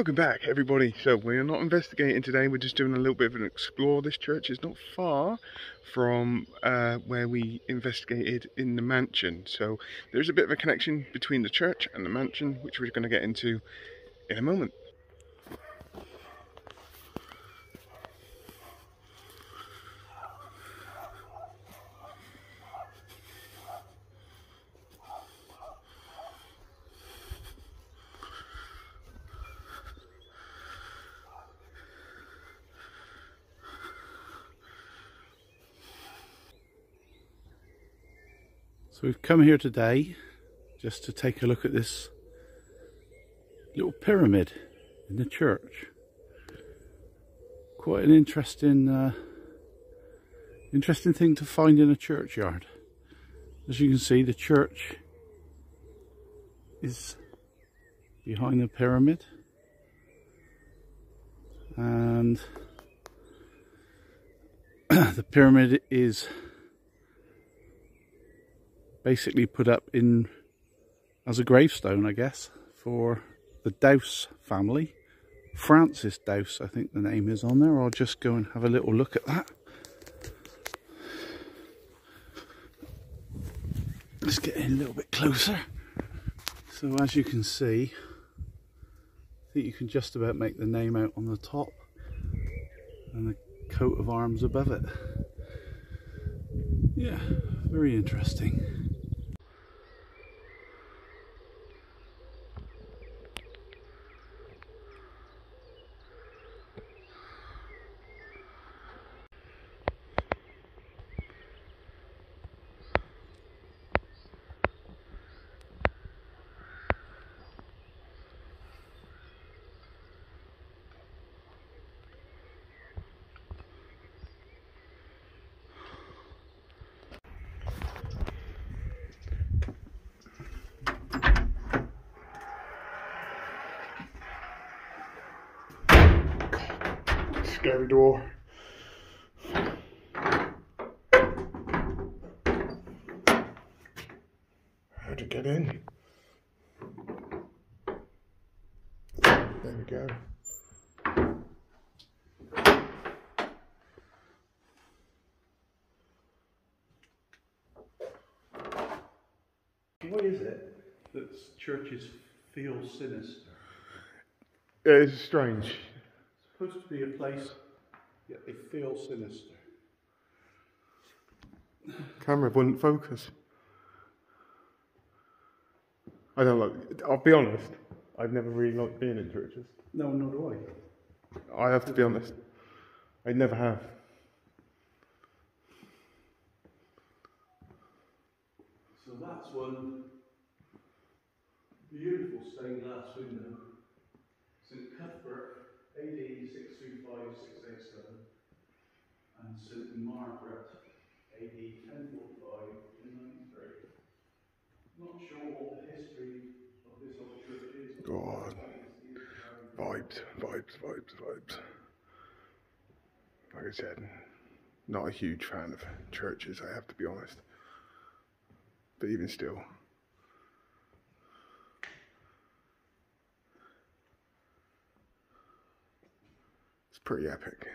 Welcome back, everybody. So we're not investigating today, we're just doing a little bit of an explore. This church is not far from where we investigated in the mansion, so there's a bit of a connection between the church and the mansion, which we're going to get into in a moment. So we've come here today just to take a look at this little pyramid in the church. Quite an interesting thing to find in a churchyard. As you can see, the church is behind the pyramid, and the pyramid is basically put up in as a gravestone, I guess, for the Dowse family. Francis Dowse, I think the name is on there. I'll just go and have a little look at that. Let's get in a little bit closer. So as you can see, I think you can just about make the name out on the top and the coat of arms above it. Yeah, very interesting. Scary door. How to get in? There we go. Why is it that churches feel sinister? It's strange. It's supposed to be a place, yet they feel sinister. Camera wouldn't focus. I don't like, I'll be honest, I've never really liked being in churches. No, nor do I. I have to be honest. I never have. So that's one beautiful stained glass window. St Cuthbert, AD 635-687, and St Margaret, AD 1045-93. Not sure what the history of this old church is. God. Vibes. Like I said, not a huge fan of churches, I have to be honest. But even still. It's pretty epic.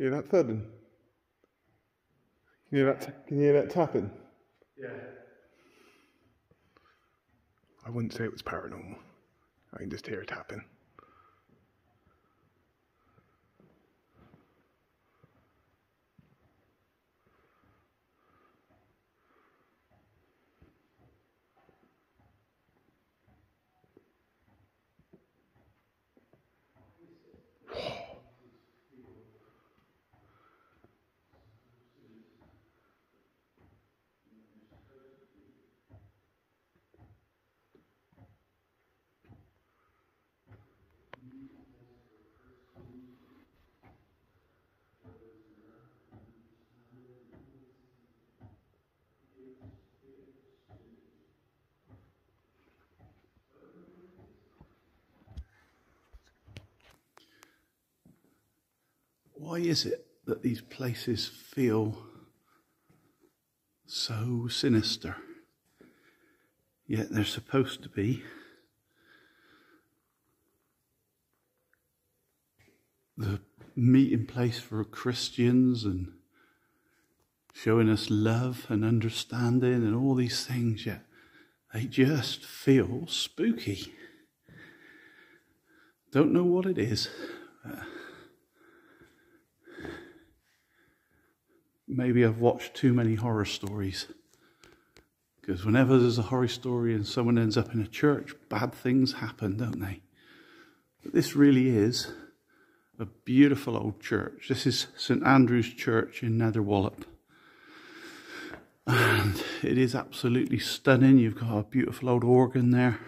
You hear that thudding? Can you hear that tapping? Yeah. I wouldn't say it was paranormal. I can just hear it tapping. why is it that these places feel so sinister? Yet they're supposed to be the meeting place for Christians and showing us love and understanding and all these things, yet they just feel spooky. Don't know what it is. Maybe I've watched too many horror stories. Because whenever there's a horror story and someone ends up in a church, bad things happen, don't they? But this really is a beautiful old church. This is St Andrew's Church in Netherwallop. And it is absolutely stunning. You've got a beautiful old organ there.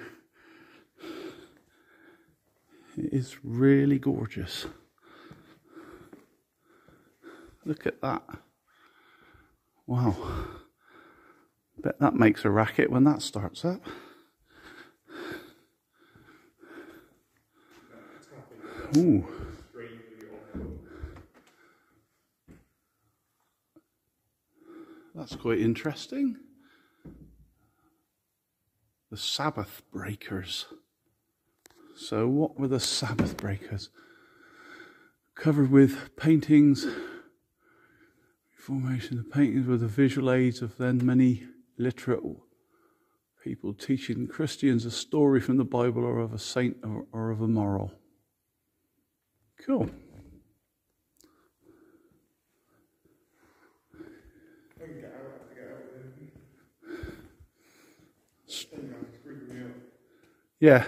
It is really gorgeous. Look at that. Wow. Bet that makes a racket when that starts up. Ooh. That's quite interesting. The Sabbath breakers. So what were the Sabbath breakers? Covered with paintings, formation of paintings with the visual aids of then many literate people teaching Christians a story from the Bible or of a saint or of a moral. Cool. Yeah,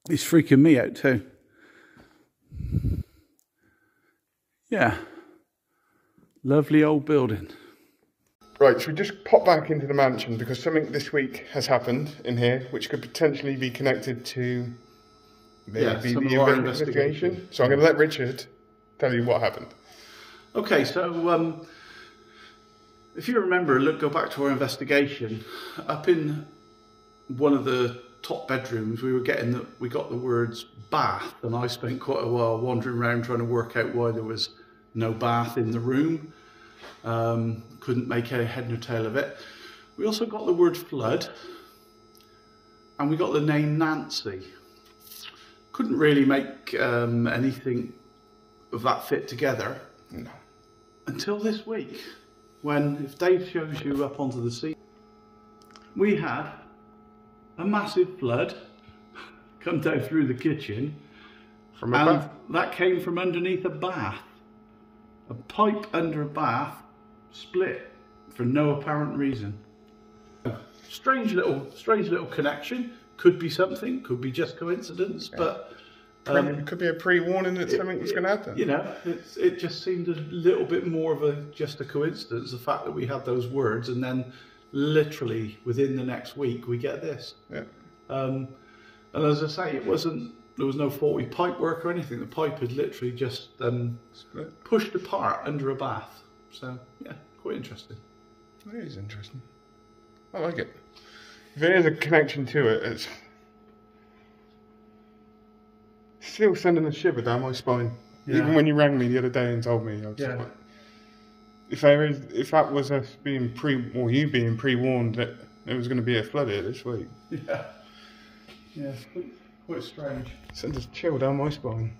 he's freaking me out too. Yeah, lovely old building. Right, so we just pop back into the mansion because something this week has happened in here which could potentially be connected to maybe the investigation. So I'm going to let Richard tell you what happened. Okay, so if you remember, go back to our investigation. Up in one of the top bedrooms, we got the words bath, and I spent quite a while wandering around trying to work out why there was no bath in the room. Couldn't make a head nor tail of it. We also got the word flood, and we got the name Nancy. Couldn't really make anything of that fit together. No. Until this week, when, if Dave shows you up onto the sea, we had a massive flood come down through the kitchen, From a bath? that came from underneath a bath. A pipe under a bath split for no apparent reason. Strange little connection. Could be something, could be just coincidence, but it could be a pre-warning that something was going to happen. You know, it just seemed a little bit more of just a coincidence, the fact that we had those words, and then literally within the next week we get this. Yeah. And as I say, there was no faulty pipe work or anything. The pipe had literally just pushed apart under a bath. So yeah, quite interesting. It is interesting. I like it. If there is a connection to it, it's still sending a shiver down my spine. Yeah. Even when you rang me the other day and told me, I was like, if that was us being you being pre-warned that there was going to be a flood here this week. Yeah. Yeah, quite strange. Sends a chill down my spine.